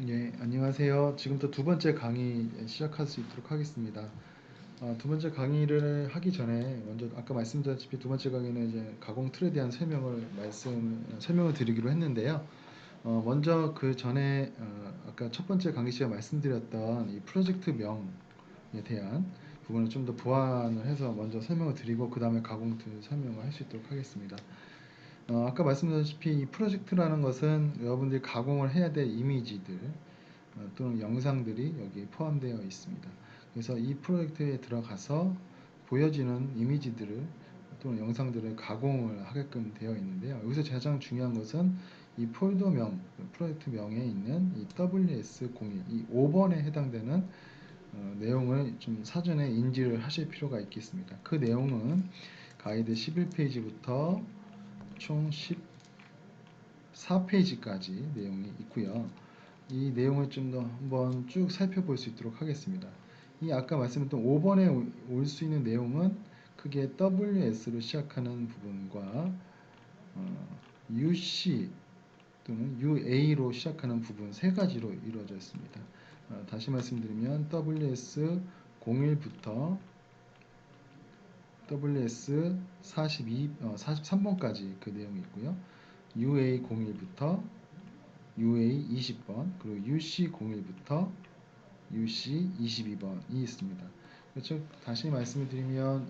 예, 안녕하세요. 지금부터 두 번째 강의 시작할 수 있도록 하겠습니다. 두 번째 강의를 하기 전에 먼저 아까 말씀드렸다시피 두 번째 강의는 이제 가공 툴에 대한 설명을 드리기로 했는데요. 먼저 그 전에 아까 첫 번째 강의 시간에 말씀드렸던 이 프로젝트 명에 대한 부분을 좀 더 보완을 해서 먼저 설명을 드리고 그 다음에 가공 툴 설명을 할 수 있도록 하겠습니다. 아까 말씀드렸다시피 이 프로젝트라는 것은 여러분들이 가공을 해야 될 이미지들 또는 영상들이 여기에 포함되어 있습니다. 그래서 이 프로젝트에 들어가서 보여지는 이미지들을 또는 영상들을 가공을 하게끔 되어 있는데요. 여기서 가장 중요한 것은 이 폴더명, 프로젝트명에 있는 이 WS01, 이 5번에 해당되는 내용을 좀 사전에 인지를 하실 필요가 있겠습니다. 그 내용은 가이드 11페이지부터 총 14페이지까지 내용이 있고요. 이 내용을 좀 더 한번 쭉 살펴볼 수 있도록 하겠습니다. 이 아까 말씀드렸던 5번에 올 수 있는 내용은 크게 WS로 시작하는 부분과 UC 또는 UA로 시작하는 부분 세 가지로 이루어져 있습니다. 다시 말씀드리면 WS01부터 WS43번까지 그 내용이 있고요. UA01부터 UA20번 그리고 UC01부터 UC22번이 있습니다. 그렇죠? 다시 말씀을 드리면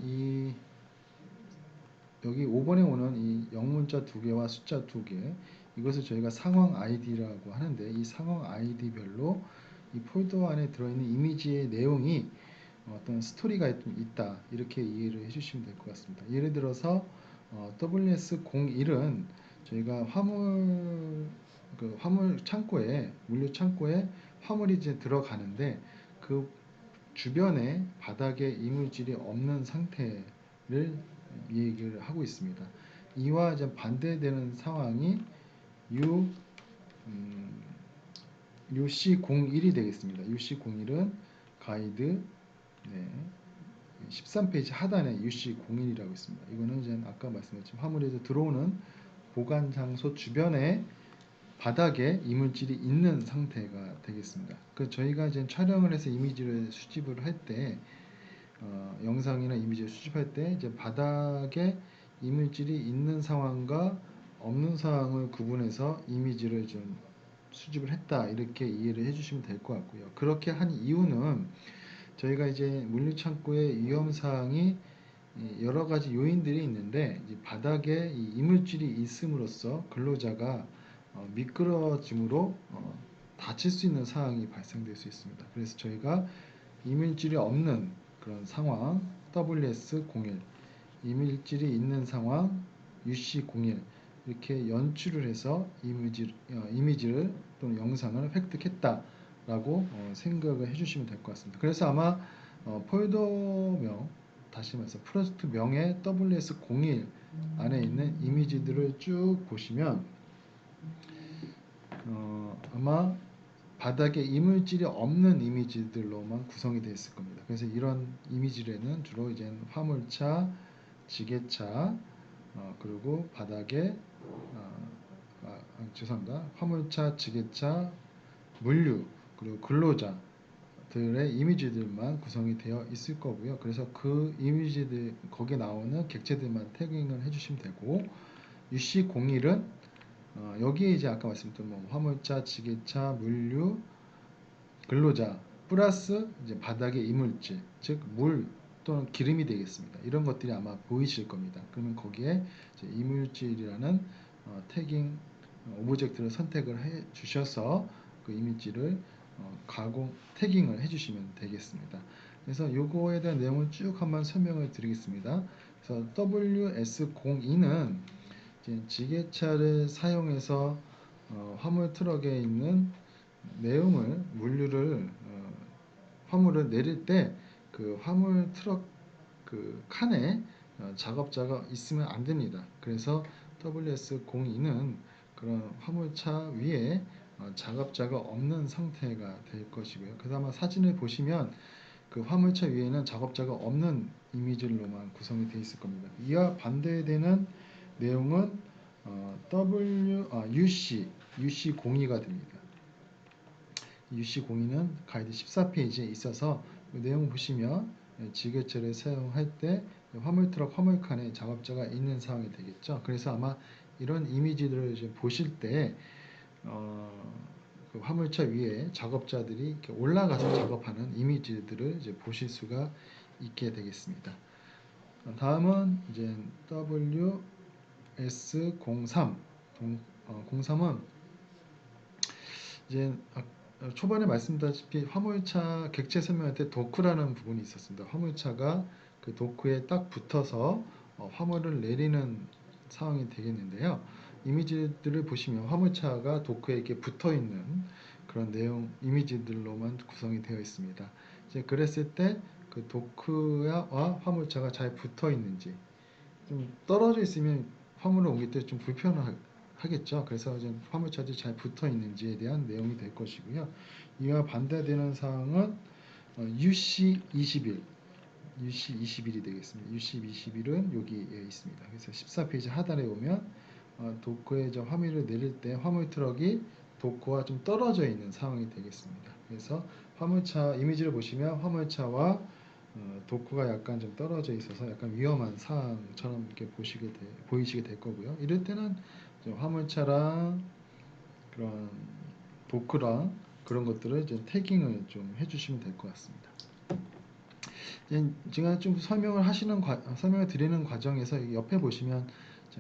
여기 5번에 오는 이 영문자 두 개와 숫자 두 개, 이것을 저희가 상황 아이디라고 하는데, 이 상황 아이디별로 이 폴더 안에 들어있는 이미지의 내용이 어떤 스토리가 있다, 이렇게 이해를 해주시면 될 것 같습니다. 예를 들어서 WS01은 저희가 화물 창고에, 물류 창고에 화물이 이제 들어가는데 그 주변에 바닥에 이물질이 없는 상태를 얘기를 하고 있습니다. 이와 이제 반대되는 상황이 U, 음, UC01이 되겠습니다. UC01은 가이드, 네, 13페이지 하단에 UC01이라고 있습니다. 이거는 이제 아까 말씀드렸지만 화물에서 들어오는 보관 장소 주변에 바닥에 이물질이 있는 상태가 되겠습니다. 그 저희가 이제 촬영을 해서 이미지를 수집을 할 때, 영상이나 이미지를 수집할 때 이제 바닥에 이물질이 있는 상황과 없는 상황을 구분해서 이미지를 좀 수집을 했다, 이렇게 이해를 해주시면 될 것 같고요. 그렇게 한 이유는 저희가 이제 물류창고의 위험사항이 여러 가지 요인들이 있는데, 바닥에 이 이물질이 있음으로써 근로자가 미끄러짐으로 다칠 수 있는 상황이 발생될 수 있습니다. 그래서 저희가 이물질이 없는 그런 상황 WS01, 이물질이 있는 상황 UC01, 이렇게 연출을 해서 이미지를 또는 영상을 획득했다라고 생각을 해주시면 될 것 같습니다. 그래서 아마 폴더명, 다시 말해서 프로젝트 명의 WS01 안에 있는 이미지들을 쭉 보시면 아마 바닥에 이물질이 없는 이미지들로만 구성이 되어 있을 겁니다. 그래서 이런 이미지에는 주로 이제 화물차, 지게차, 그리고 바닥에 죄송합니다. 화물차, 지게차, 물류, 그리고 근로자들의 이미지들만 구성이 되어 있을 거고요. 그래서 그 이미지들, 거기에 나오는 객체들만 태깅을 해주시면 되고, UC01은 여기에 이제 아까 말씀드린 화물차, 지게차, 물류, 근로자 플러스 이제 바닥의 이물질, 즉 물 또는 기름이 되겠습니다. 이런 것들이 아마 보이실 겁니다. 그러면 거기에 이제 이물질이라는 태깅 오브젝트를 선택을 해 주셔서 그 이물질을 가공 태깅을 해 주시면 되겠습니다. 그래서 요거에 대한 내용을 쭉 한번 설명을 드리겠습니다. 그래서 WS02는 지게차를 사용해서 화물 트럭에 있는 내용을 물류를 화물을 내릴 때 그 화물 트럭 그 칸에 작업자가 있으면 안 됩니다. 그래서 WS02는 그런 화물차 위에 작업자가 없는 상태가 될 것이고요. 그래서 아마 사진을 보시면 그 화물차 위에는 작업자가 없는 이미지로만 구성이 되어 있을 겁니다. 이와 반대되는 내용은 UC02가 됩니다. UC02는 가이드 14페이지에 있어서 그 내용 보시면 지게차를 사용할 때 화물트럭 화물칸에 작업자가 있는 상황이 되겠죠. 그래서 아마 이런 이미지들을 이제 보실 때 그 화물차 위에 작업자들이 이렇게 올라가서 작업하는 이미지들을 이제 보실 수가 있게 되겠습니다. 다음은 이제 WS03 03은 이제 초반에 말씀드렸다시피 화물차 객체 설명할 때 도크라는 부분이 있었습니다. 화물차가 그 도크에 딱 붙어서 화물을 내리는 상황이 되겠는데요. 이미지들을 보시면 화물차가 도크에 이렇게 붙어 있는 그런 내용 이미지들로만 구성이 되어 있습니다. 이제 그랬을 때 그 도크와 화물차가 잘 붙어 있는지, 좀 떨어져 있으면 화물을 옮길 때 좀 불편하겠죠. 그래서 이제 화물차들이 잘 붙어 있는지에 대한 내용이 될 것이고요. 이와 반대되는 사항은 UC21, UC21이 되겠습니다. UC21은 여기에 있습니다. 그래서 14페이지 하단에 보면 도크에 화물을 내릴 때 화물 트럭이 도크와 좀 떨어져 있는 상황이 되겠습니다. 그래서 화물차 이미지를 보시면 화물차와 도크가 약간 좀 떨어져 있어서 약간 위험한 상황처럼 이렇게 보이시게 될 거고요. 이럴 때는 화물차랑 그런 도크랑 그런 것들을 이제 태깅을 좀 해주시면 될 것 같습니다. 제가 좀 설명을 드리는 과정에서 옆에 보시면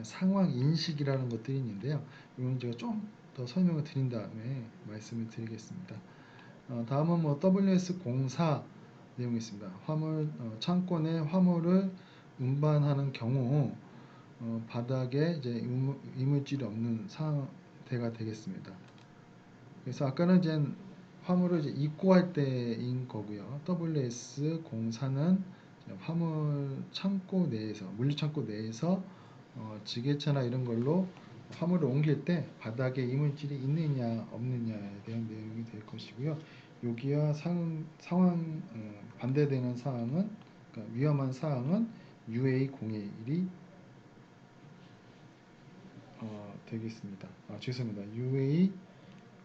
상황 인식이라는 것들이 있는데요. 이건 제가 좀 더 설명을 드린 다음에 말씀을 드리겠습니다. 다음은 WS04 내용이 있습니다. 창고 내 화물을 운반하는 경우 바닥에 이제 이물질이 없는 상태가 되겠습니다. 그래서 아까는 이제 화물을 이제 입고할 때인 거고요. WS04는 화물 창고 내에서, 물류 창고 내에서 지게차나 이런 걸로 화물을 옮길 때 바닥에 이물질이 있느냐 없느냐에 대한 내용이 될 것이고요. 여기와 상황 반대되는 사항은, 그러니까 위험한 사항은 UA021이 되겠습니다. 죄송합니다.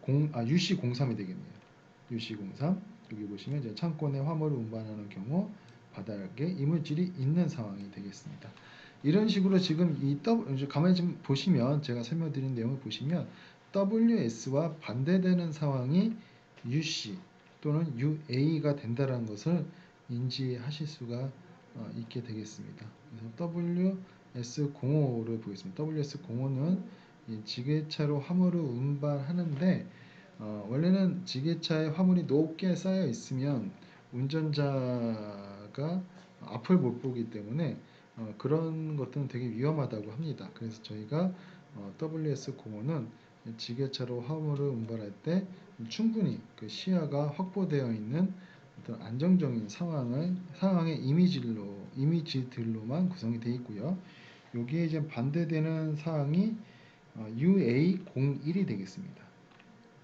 UC03이 되겠네요. UC03 여기 보시면 이제 창고 내 화물을 운반하는 경우 바닥에 이물질이 있는 상황이 되겠습니다. 이런 식으로 지금 가만히 좀 보시면, 제가 설명드린 내용을 보시면 WS와 반대되는 상황이 UC 또는 UA가 된다는 것을 인지하실 수가 있게 되겠습니다. 그래서 WS05를 보겠습니다. WS05는 지게차로 화물을 운반하는데 원래는 지게차에 화물이 높게 쌓여 있으면 운전자가 앞을 못 보기 때문에 그런 것들은 되게 위험하다고 합니다. 그래서 저희가 WS05는 지게차로 화물을 운반할 때 충분히 그 시야가 확보되어 있는 어떤 안정적인 상황의 이미지들로만 구성이 되어 있고요. 여기에 이제 반대되는 사항이 UA01이 되겠습니다.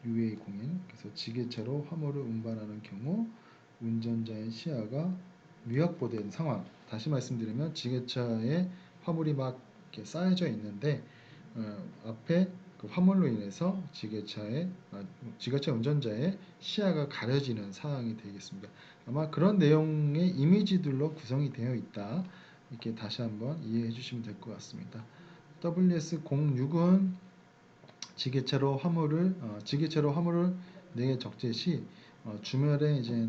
UA01. 그래서 지게차로 화물을 운반하는 경우 운전자의 시야가 미확보된 상황. 다시 말씀드리면 지게차에 화물이 막 이렇게 쌓여져 있는데 앞에 그 화물로 인해서 지게차 운전자의 시야가 가려지는 상황이 되겠습니다. 아마 그런 내용의 이미지들로 구성이 되어 있다. 이렇게 다시 한번 이해해 주시면 될 것 같습니다. WS06은 지게차로 화물을 내에 적재 시 주말에 이제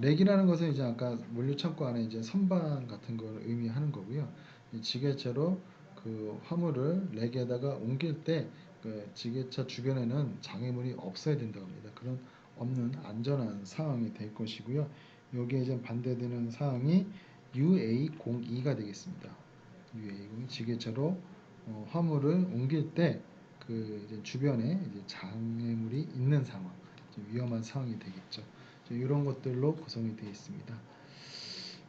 렉이라는 것은 이제 아까 물류 창고 안에 이제 선반 같은 걸 의미하는 거고요. 지게차로 그 화물을 렉에다가 옮길 때 그 지게차 주변에는 장애물이 없어야 된다고 합니다. 그런 없는 안전한 상황이 될 것이고요. 여기에 이제 반대되는 사항이 UA02가 되겠습니다. UA02 지게차로 화물을 옮길 때 그 주변에 이제 장애물이 있는 상황, 위험한 상황이 되겠죠. 이런 것들로 구성이 되어 있습니다.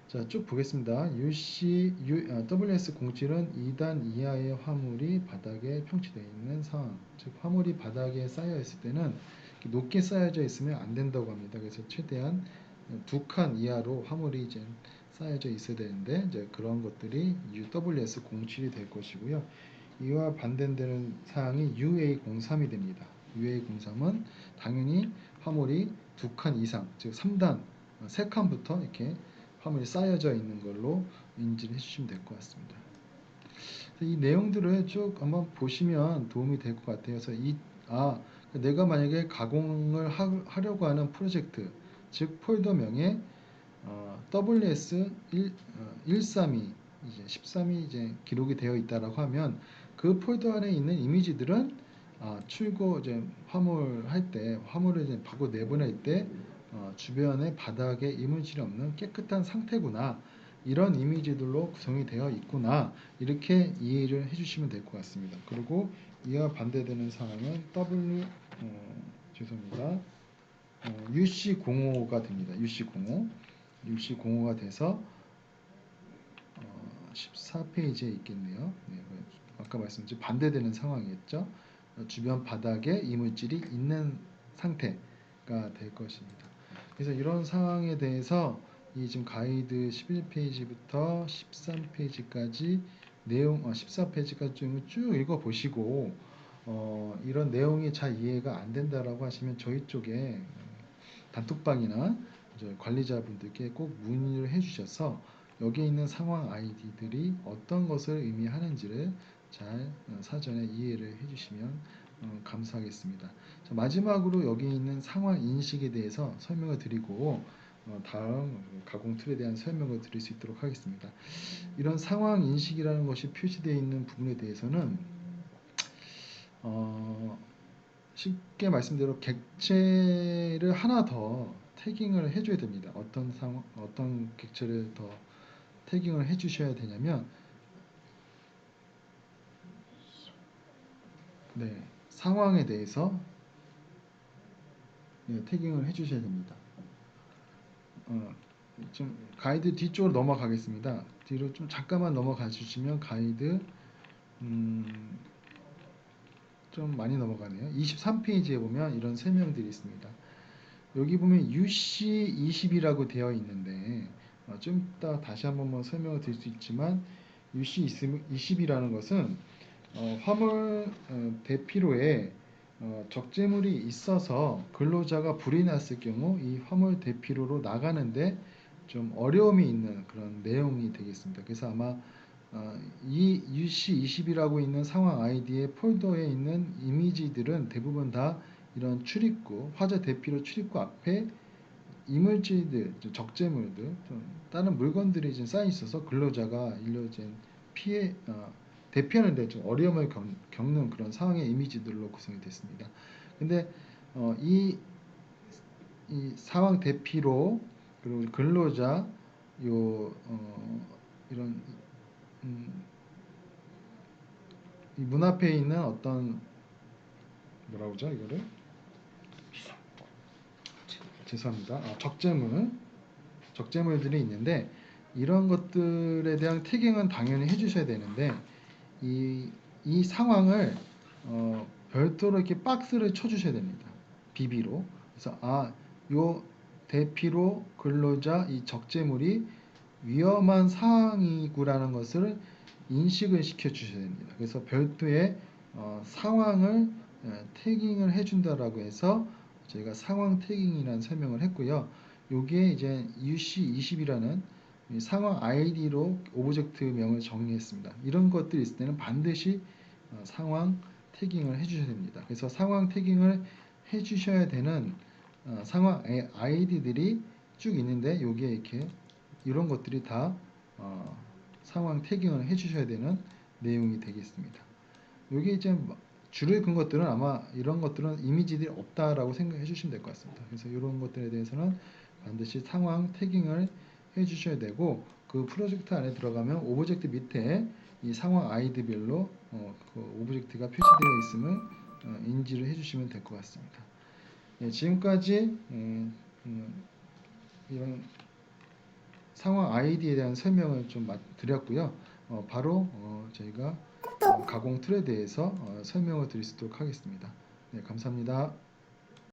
자, 쭉 보겠습니다. WS07은 2단 이하의 화물이 바닥에 평치되어 있는 상황, 즉 화물이 바닥에 쌓여 있을 때는 높게 쌓여져 있으면 안 된다고 합니다. 그래서 최대한 2칸 이하로 화물이 이제 쌓여져 있어야 되는데 이제 그런 것들이 WS07이 될 것이고요. 이와 반대되는 사항이 UA03이 됩니다. UA03은 당연히 화물이 2칸 이상, 즉 3단, 3칸부터 이렇게 화물이 쌓여져 있는 걸로 인지를 해주시면 될 것 같습니다. 이 내용들을 쭉 한번 보시면 도움이 될 것 같아요. 그래서 내가 만약에 가공을 하려고 하는 프로젝트, 즉 폴더명에 WS132 이제 13이 이제 기록이 되어 있다라고 하면 그 폴더 안에 있는 이미지들은 출고 이제 화물을 이제 바로 내보낼 때 주변의 바닥에 이물질이 없는 깨끗한 상태구나, 이런 이미지들로 구성이 되어 있구나, 이렇게 이해를 해주시면 될 것 같습니다. 그리고 이와 반대되는 상황은 죄송합니다. UC05가 됩니다. UC05가 돼서 14페이지에 있겠네요. 네, 아까 말씀드린 반대되는 상황이었죠. 주변 바닥에 이물질이 있는 상태가 될 것입니다. 그래서 이런 상황에 대해서 이 지금 가이드 11페이지부터 13페이지까지 내용 14페이지까지 쭉 읽어 보시고 이런 내용이 잘 이해가 안 된다라고 하시면 저희 쪽에 단톡방이나 관리자분들께 꼭 문의를 해주셔서 여기에 있는 상황 아이디들이 어떤 것을 의미하는지를 잘 사전에 이해를 해주시면 감사하겠습니다. 자, 마지막으로 여기 있는 상황 인식에 대해서 설명을 드리고 다음 가공 툴에 대한 설명을 드릴 수 있도록 하겠습니다. 이런 상황 인식이라는 것이 표시되어 있는 부분에 대해서는 쉽게 말씀대로 객체를 하나 더 태깅을 해줘야 됩니다. 어떤 객체를 더 태깅을 해주셔야 되냐면, 상황에 대해서 태깅을 해주셔야 됩니다. 좀 가이드 뒤쪽으로 넘어가겠습니다. 뒤로 좀 잠깐만 넘어가 주시면 가이드 좀 많이 넘어가네요. 23페이지에 보면 이런 설명들이 있습니다. 여기 보면 UC20이라고 되어 있는데 좀 이따 다시 한번 설명을 드릴 수 있지만 UC20이라는 것은 화물 대피로에 적재물이 있어서 근로자가 불이 났을 경우 이 화물 대피로로 나가는데 좀 어려움이 있는 그런 내용이 되겠습니다. 그래서 아마 이 UC20이라고 있는 상황 아이디의 폴더에 있는 이미지들은 대부분 다 이런 출입구, 화재 대피로 출입구 앞에 이물질들, 적재물들, 다른 물건들이 지금 쌓여 있어서 근로자가 일료진 대피하는데 좀 어려움을 겪는 그런 상황의 이미지들로 구성이 됐습니다. 근데 이 상황 대피로 그리고 근로자 이런 이 문 앞에 있는 어떤 뭐라고 하죠 이거를 죄송합니다. 적재물들이 있는데 이런 것들에 대한 태깅은 당연히 해주셔야 되는데 이 상황을 별도로 이렇게 박스를 쳐주셔야 됩니다. 비비로. 그래서 요 대피로 근로자 이 적재물이 위험한 상황이구라는 것을 인식을 시켜 주셔야 됩니다. 그래서 별도의 상황을 태깅을 해준다라고 해서 저희가 상황 태깅이라는 설명을 했고요. 요게 이제 UC20이라는 상황 아이디로 오브젝트명을 정의했습니다. 이런 것들이 있을 때는 반드시 상황 태깅을 해주셔야 됩니다. 그래서 상황 태깅을 해주셔야 되는 상황 아이디들이 쭉 있는데 여기에 이렇게 이런 것들이 다 상황 태깅을 해주셔야 되는 내용이 되겠습니다. 여기 이제 줄을 긋은 것들은 아마 이런 것들은 이미지들이 없다라고 생각해 주시면 될 것 같습니다. 그래서 이런 것들에 대해서는 반드시 상황 태깅을 해 주셔야 되고 그 프로젝트 안에 들어가면 오브젝트 밑에 이 상황 아이디별로 그 오브젝트가 표시되어 있음을 인지를 해주시면 될 것 같습니다. 지금까지 이런 상황 아이디에 대한 설명을 좀 드렸고요. 바로 저희가 가공 툴에 대해서 설명을 드릴 수 있도록 하겠습니다. 네, 감사합니다.